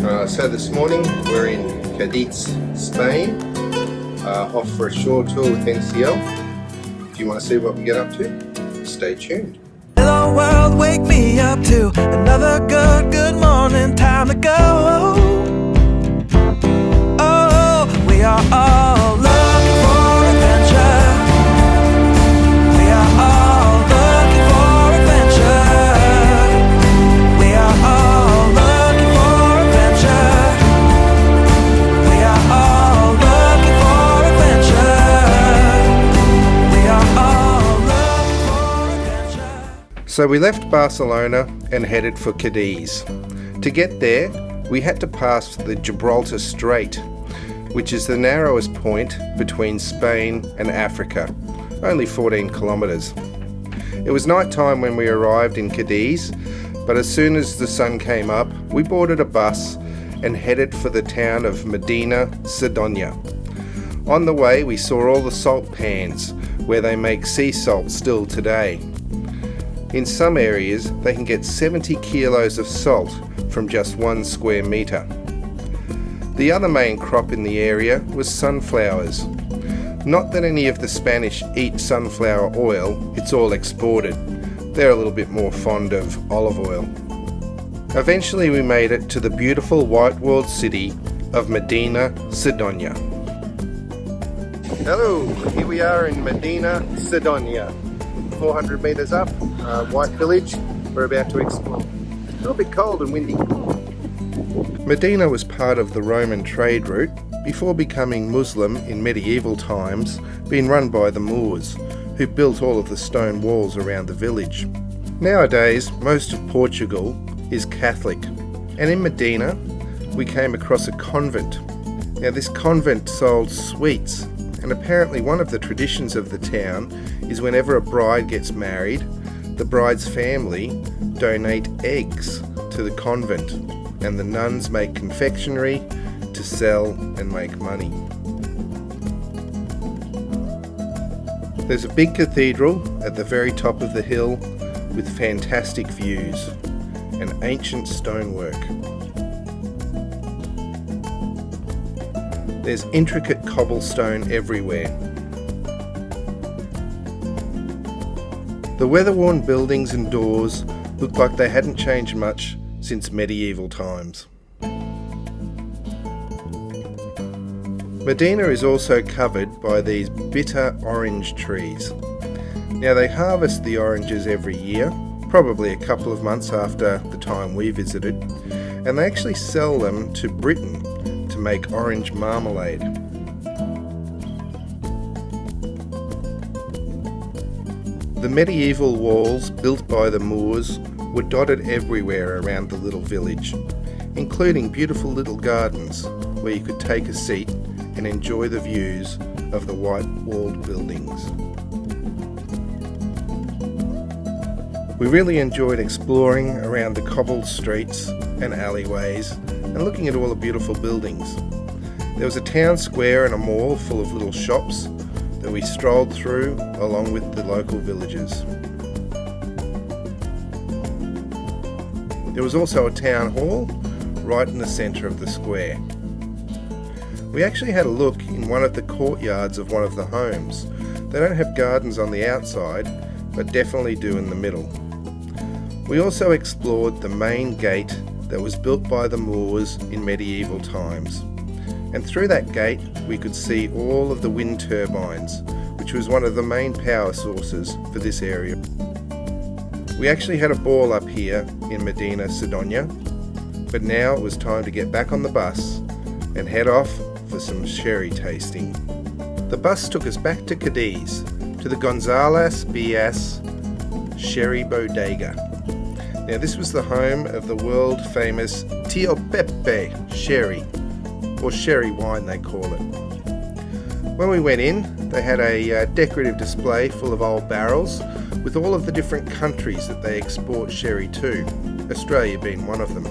So this morning we're in Cadiz, Spain, off for a short tour with NCL. If you want to see what we get up to, stay tuned. Hello world, wake me up to another good morning, time to go. Oh, we are all looking for adventure. We are all looking for adventure. We are all looking for adventure. We are all looking for adventure. We are all looking for adventure. So we left Barcelona and headed for Cadiz. To get there, we had to pass the Gibraltar Strait, which is the narrowest point between Spain and Africa, only 14 kilometres. It was night time when we arrived in Cadiz, but as soon as the sun came up, we boarded a bus and headed for the town of Medina-Sidonia. On the way, we saw all the salt pans, where they make sea salt still today. In some areas, they can get 70 kilos of salt from just 1 square metre. The other main crop in the area was sunflowers. Not that any of the Spanish eat sunflower oil, it's all exported. They're a little bit more fond of olive oil. Eventually we made it to the beautiful white-walled city of Medina-Sidonia. Hello, here we are in Medina-Sidonia. 400 metres up, white village we're about to explore. A little bit cold and windy. Medina was part of the Roman trade route before becoming Muslim in medieval times, being run by the Moors, who built all of the stone walls around the village. Nowadays, most of Portugal is Catholic, and in Medina we came across a convent. Now this convent sold sweets, and apparently one of the traditions of the town is whenever a bride gets married, the bride's family donate eggs to the convent, and the nuns make confectionery to sell and make money. There's a big cathedral at the very top of the hill with fantastic views and ancient stonework. There's intricate cobblestone everywhere. The weather-worn buildings and doors look like they hadn't changed much since medieval times. Medina is also covered by these bitter orange trees. Now they harvest the oranges every year, probably a couple of months after the time we visited, and they actually sell them to Britain to make orange marmalade. The medieval walls built by the Moors were dotted everywhere around the little village, including beautiful little gardens where you could take a seat and enjoy the views of the white-walled buildings. We really enjoyed exploring around the cobbled streets and alleyways and looking at all the beautiful buildings. There was a town square and a mall full of little shops that we strolled through along with the local villagers. There was also a town hall right in the centre of the square. We actually had a look in one of the courtyards of one of the homes. They don't have gardens on the outside, but definitely do in the middle. We also explored the main gate that was built by the Moors in medieval times. And through that gate we could see all of the wind turbines, which was one of the main power sources for this area. We actually had a ball up here in Medina-Sidonia, but now it was time to get back on the bus and head off for some sherry tasting. The bus took us back to Cadiz, to the Gonzales Byass Bodega. Now this was the home of the world famous Tío Pepe sherry, or sherry wine they call it. When we went in, they had a decorative display full of old barrels with all of the different countries that they export sherry to, Australia being one of them.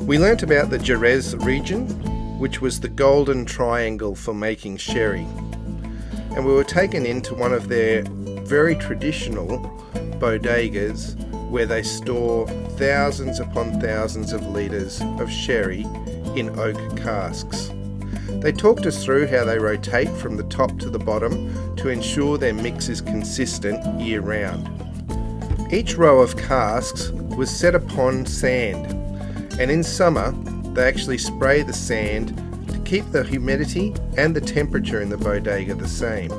We learnt about the Jerez region, which was the golden triangle for making sherry, and we were taken into one of their very traditional bodegas where they store thousands upon thousands of litres of sherry in oak casks. They talked us through how they rotate from the top to the bottom to ensure their mix is consistent year round. Each row of casks was set upon sand, and in summer they actually spray the sand to keep the humidity and the temperature in the bodega the same.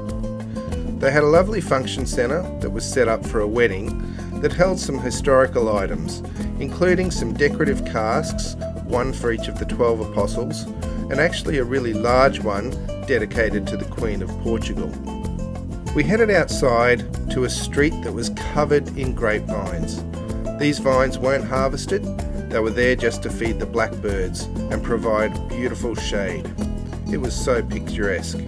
They had a lovely function centre that was set up for a wedding that held some historical items, including some decorative casks, one for each of the 12 apostles, and actually a really large one dedicated to the Queen of Portugal. We headed outside to a street that was covered in grapevines. These vines weren't harvested, they were there just to feed the blackbirds and provide beautiful shade. It was so picturesque.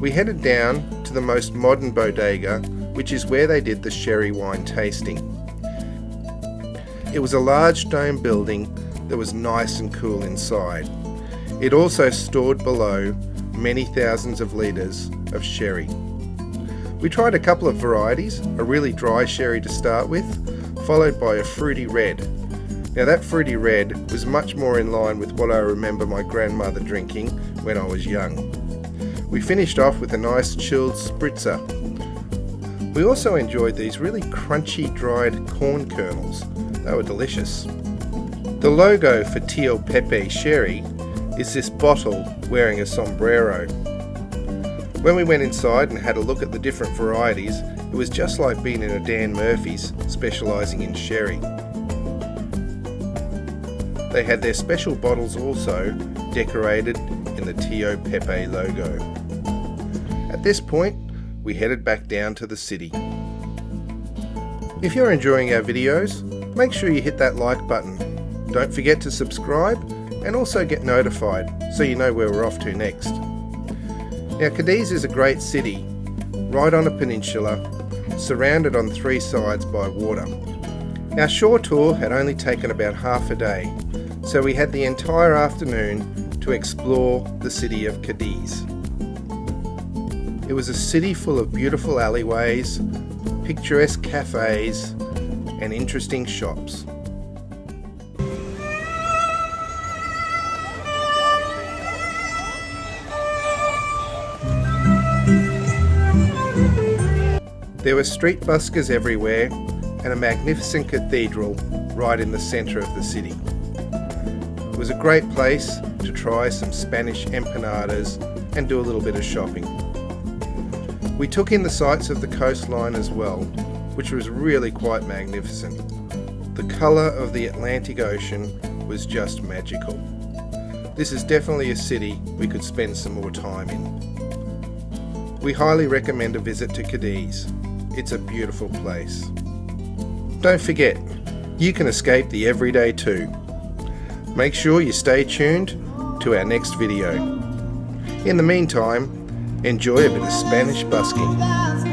We headed down to the most modern bodega, which is where they did the sherry wine tasting. It was a large stone building that was nice and cool inside. It also stored below many thousands of litres of sherry. We tried a couple of varieties, a really dry sherry to start with, followed by a fruity red. Now that fruity red was much more in line with what I remember my grandmother drinking when I was young. We finished off with a nice chilled spritzer. We also enjoyed these really crunchy dried corn kernels. They were delicious. The logo for Tío Pepe Sherry is this bottle wearing a sombrero. When we went inside and had a look at the different varieties, it was just like being in a Dan Murphy's specialising in sherry. They had their special bottles also decorated in the Tío Pepe logo. At this point, we headed back down to the city. If you're enjoying our videos, make sure you hit that like button. Don't forget to subscribe and also get notified so you know where we're off to next. Now Cadiz is a great city, right on a peninsula, surrounded on three sides by water. Our shore tour had only taken about half a day, so we had the entire afternoon to explore the city of Cadiz. It was a city full of beautiful alleyways, picturesque cafes, and interesting shops. There were street buskers everywhere and a magnificent cathedral right in the centre of the city. It was a great place to try some Spanish empanadas and do a little bit of shopping. We took in the sights of the coastline as well, which was really quite magnificent. The colour of the Atlantic Ocean was just magical. This is definitely a city we could spend some more time in. We highly recommend a visit to Cadiz. It's a beautiful place. Don't forget, you can escape the everyday too. Make sure you stay tuned to our next video. In the meantime, enjoy a bit of Spanish busking.